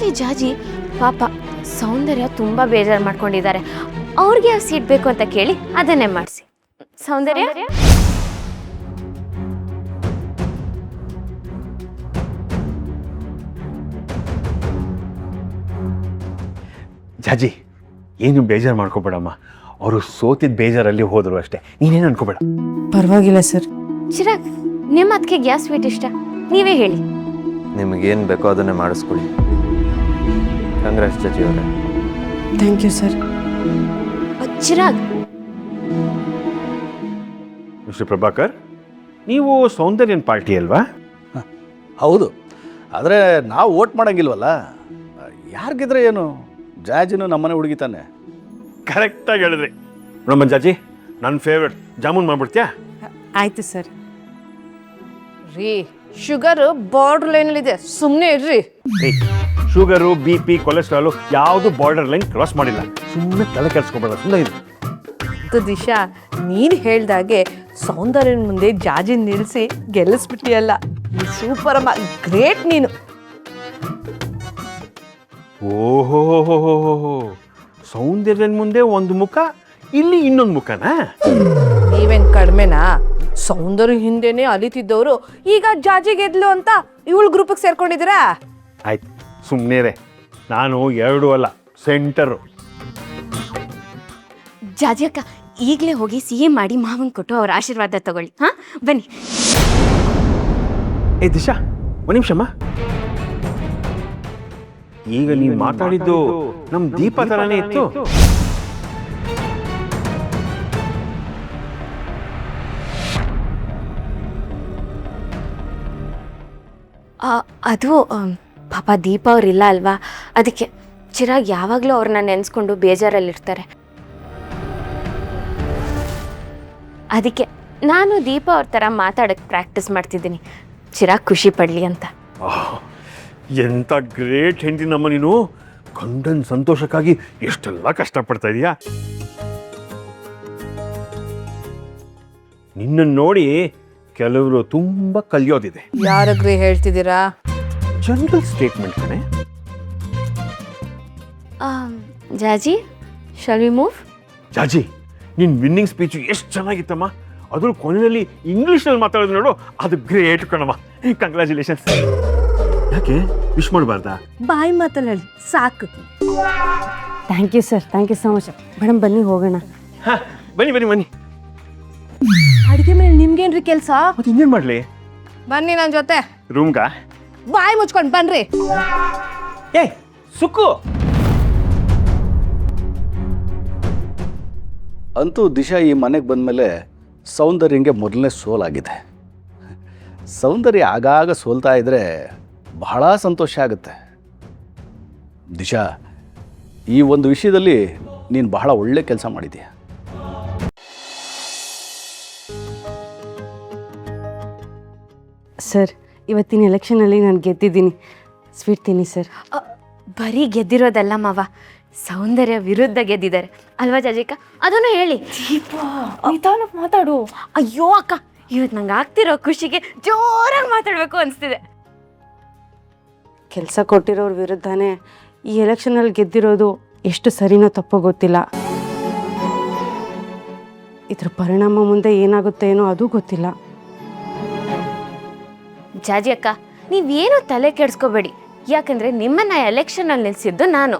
Actually ಜಾಜಿ ಪಾಪ ಸೌಂದರ್ಯ ತುಂಬ ಬೇಜಾರು ಮಾಡ್ಕೊಂಡಿದ್ದಾರೆ. ಅವ್ರಿಗೆ ಯಾವ ಸೀಟ್ ಬೇಕು ಅಂತ ಕೇಳಿ ಅದನ್ನೇ ಮಾಡಿಸಿ. ಸೌಂದರ್ಯ ಜಾಜಿ, ಏನು ಬೇಜಾರು ಮಾಡ್ಕೋಬೇಡಮ್ಮ. ಅವರು ಸೋತಿದ್ದ ಬೇಜಾರಲ್ಲಿ ಹೋದ್ರು ಅಷ್ಟೇ, ನೀನೇನು ಅನ್ಕೋಬೇಡ. ಪರವಾಗಿಲ್ಲ ಸರ್. ಚಿರಾಗ್, ನಿಮ್ಮ ಅದಕ್ಕೆ ಯಾವ ಸ್ವೀಟ್ ಇಷ್ಟ ನೀವೇ ಹೇಳಿ. ನಿಮಗೇನು ಬೇಕೋ ಅದನ್ನೇ ಮಾಡಿಸ್ಕೊಳ್ಳಿ. ಕಾಂಗ್ರೆಸ್ ಜಜಿ ಅವರೇ. Thank you sir. Chirag, mister Prabhakar, ನೀವು ಸೌಂದರ್ಯನ್ ಪಾರ್ಟಿ ಅಲ್ವಾ? ಹೌದು, ಆದರೆ ನಾವು ವೋಟ್ ಮಾಡೋಂಗಿಲ್ವಲ್ಲ. ಯಾರಿಗಿದ್ರೆ ಏನು, ಜಾಜಿನೂ ನಮ್ಮನೆ ಹುಡುಗಿತಾನೆ. ಕರೆಕ್ಟಾಗಿ ಹೇಳಿದ್ರಿ. ನೋಡಮ್ಮ ಜಾಜಿ, ನನ್ನ ಫೇವ್ರೆಟ್ ಜಾಮೂನ್ ಮಾಡ್ಬಿಡ್ತೀಯಾ? ಆಯಿತು ಸರ್. ರೀ, ಶುಗರ್ ಬಾರ್ಡರ್ ಲೈನಲ್ಲಿದೆ, ಸುಮ್ಮನೆ ಇರ್ರಿ. ಶುಗರು, BP, ಕೊಲೆಸ್ಟ್ರಾಲು ಯಾವುದು ಬಾರ್ಡರ್ ಲೈನ್ ಕ್ರಾಸ್ ಮಾಡಿಲ್ಲ. ಸುಮ್ಮನೆ ತಲೆ ಕೆಡಿಸ್ಕೊಬೇಡ, ಸುಮ್ಮನೆ ಇದು. ದಿಶಾ, ನೀನು ಹೇಳ್ದಾಗೆ ಸೌಂದರ್ಯನ ಮುಂದೆ ಜಾಜಿ ನಿಲ್ಲಿಸಿ ಗೆಲ್ಲಿಸ್ಬಿಟ್ಟಿಯಲ್ಲ. ಸೂಪರ್ ಅಮ್ಮ, ಗ್ರೇಟ್ ನೀನು. ಓಹೋ, ಸೌಂದರ್ಯನ ಮುಂದೆ ಒಂದು ಮುಖ, ಇಲ್ಲಿ ಇನ್ನೊಂದು ಮುಖನಾ? ನೀವೇನ್ ಕಡಿಮೆನಾ? ಸೌಂದರ್ಯ ಹಿಂದೆನೆ ಅಲಿತಿದ್ದವರು ಈಗ ಜಾಜಿ ಗೆದ್ಲು ಅಂತ ಇವಳು ಗ್ರೂಪಿಗೆ ಸೇರ್ಕೊಂಡಿದ್ದೀರಾ? ಆಯ್ತು, ಸುಮ್ಮನೆ ನಾನು ಎರಡು ಅಲ್ಲ, ಸೆಂಟರು. ಜಾಜಿ ಅಕ್ಕ, ಈಗಲೇ ಹೋಗಿ ಸಿಹಿ ಮಾಡಿ ಮಾವನ್ ಕೊಟ್ಟು ಅವ್ರ ಆಶೀರ್ವಾದ ತಗೊಳ್ಳಿ. ಹಾಂ, ಬನ್ನಿ. ಏ ದಿಶಾ, ಒಂದು ನಿಮಿಷಮ್ಮ. ಈಗ ನೀನು ಮಾತಾಡಿದ್ದು ನಮ್ಮ ದೀಪ ಥರನೇ ಇತ್ತು. ಅದು ಪಾಪ ದೀಪ ಅವ್ರಿಲ್ಲ ಅಲ್ವಾ, ಅದಕ್ಕೆ ಚಿರಾಗ್ ಯಾವಾಗಲೂ ಅವ್ರನ್ನ ನೆನೆಸ್ಕೊಂಡು ಬೇಜಾರಲ್ಲಿರ್ತಾರೆ. ಅದಕ್ಕೆ ನಾನು ದೀಪ ಅವ್ರ ಥರ ಮಾತಾಡೋಕ್ಕೆ ಪ್ರಾಕ್ಟೀಸ್ ಮಾಡ್ತಿದ್ದೀನಿ, ಚಿರಾಗ್ ಖುಷಿ ಪಡಲಿ ಅಂತ. ಎಂಥ ಗ್ರೇಟ್ ಹೆಂಡತಿ ನಮ್ಮ ನೀನು. ಗಂಡನ ಸಂತೋಷಕ್ಕಾಗಿ ಎಷ್ಟೆಲ್ಲ ಕಷ್ಟಪಡ್ತಾ ಇದೀಯಾ. ನಿನ್ನನ್ನು ನೋಡಿ ಕೆಲವರು ತುಂಬ ಕಲಿಯೋದಿದೆ. ಯಾರಗ್ರಿ ಹೇಳ್ತಿದ್ದೀರಾ? ಜನರಲ್ ಸ್ಟೇಟ್ಮೆಂಟ್ ಕಣೆ. ಜಾಜಿ, ಶಾಲ್ ವಿ ಮೂವ್? ಜಾಜಿ, ನಿನ್ನ ವಿನ್ನಿಂಗ್ ಸ್ಪೀಚು ಎಷ್ಟು ಚೆನ್ನಾಗಿತ್ತಮ್ಮ. ಅದ್ರ ಕೊನೆಯಲ್ಲಿ ಇಂಗ್ಲೀಷ್ನಲ್ಲಿ ಮಾತಾಡೋದು ನೋಡು, ಅದು ಗ್ರೇಟ್ ಕಣಮ್ಮ. ಕಂಗ್ರ್ಯಾಚುಲೇಷನ್ಸ್. ಯಾಕೆ ವಿಶ್ ಮಾಡಬಾರ್ದಾ? ಬಾಯಿ ಮಾತಲ್ಲಿ ಹೇಳಿ ಸಾಕು. Thank you sir, thank you so much. Madam ಬನ್ನಿ ಹೋಗೋಣ. ಹಾಂ, ಬನ್ನಿ ಬನ್ನಿ ಬನ್ನಿ. ಅಡುಗೆ ಮೇಲೆ ನಿಮ್ಗೇನ್ರಿ ಕೆಲಸ? ಮತ್ತೆ ಇನ್ನೇನು ಮಾಡಲಿ? ಬನ್ನಿ ನನ್ನ ಜೊತೆ ರೂಮ್ಗಾ? ಬಾಯಿ ಮುಚ್ಕೊಂಡು ಬನ್ರಿ. ಏ ಸುಕ್ಕು. ಅಂತೂ ದಿಶಾ ಈ ಮನೆಗೆ ಬಂದಮೇಲೆ ಸೌಂದರ್ಯಂಗೆ ಮೊದಲನೇ ಸೋಲಾಗಿದೆ. ಸೌಂದರ್ಯ ಆಗಾಗ ಸೋಲ್ತಾ ಇದ್ದರೆ ಬಹಳ ಸಂತೋಷ ಆಗುತ್ತೆ. ದಿಶಾ, ಈ ಒಂದು ವಿಷಯದಲ್ಲಿ ನೀನು ಬಹಳ ಒಳ್ಳೆ ಕೆಲಸ ಮಾಡಿದೀಯ. ಸರ್, ಇವತ್ತಿನ ಎಲೆಕ್ಷನಲ್ಲಿ ನಾನು ಗೆದ್ದಿದ್ದೀನಿ. ಸ್ವೀಟ್ ತಿನ್ನಿ ಸರ್. ಬರೀ ಗೆದ್ದಿರೋದಲ್ಲ ಮಾವ, ಸೌಂದರ್ಯ ವಿರುದ್ಧ ಗೆದ್ದಿದ್ದಾರೆ ಅಲ್ವಾ ಜಾಜಿಕ? ಅದನ್ನು ಹೇಳಿ. ನಿಧಾನಕ್ಕೆ ಮಾತಾಡು. ಅಯ್ಯೋ ಅಕ್ಕ, ಇವತ್ತು ನಂಗೆ ಆಗ್ತಿರೋ ಖುಷಿಗೆ ಜೋರಾಗಿ ಮಾತಾಡಬೇಕು ಅನಿಸ್ತಿದೆ. ಕೆಲಸ ಕೊಟ್ಟಿರೋರ ವಿರುದ್ಧನೇ ಈ ಎಲೆಕ್ಷನಲ್ಲಿ ಗೆದ್ದಿರೋದು ಎಷ್ಟು ಸರಿನೋ ತಪ್ಪೋ ಗೊತ್ತಿಲ್ಲ. ಇದ್ರ ಪರಿಣಾಮ ಮುಂದೆ ಏನಾಗುತ್ತೆ ಏನೋ ಅದು ಗೊತ್ತಿಲ್ಲ. ಜಾಜಿ ಅಕ್ಕ, ನೀವೇನು ತಲೆ ಕೆಡಿಸ್ಕೋಬೇಡಿ, ಯಾಕಂದ್ರೆ ನಿಮ್ಮನ್ನ ಎಲೆಕ್ಷನಲ್ಲಿ ನಿಲ್ಸಿದ್ದು ನಾನು.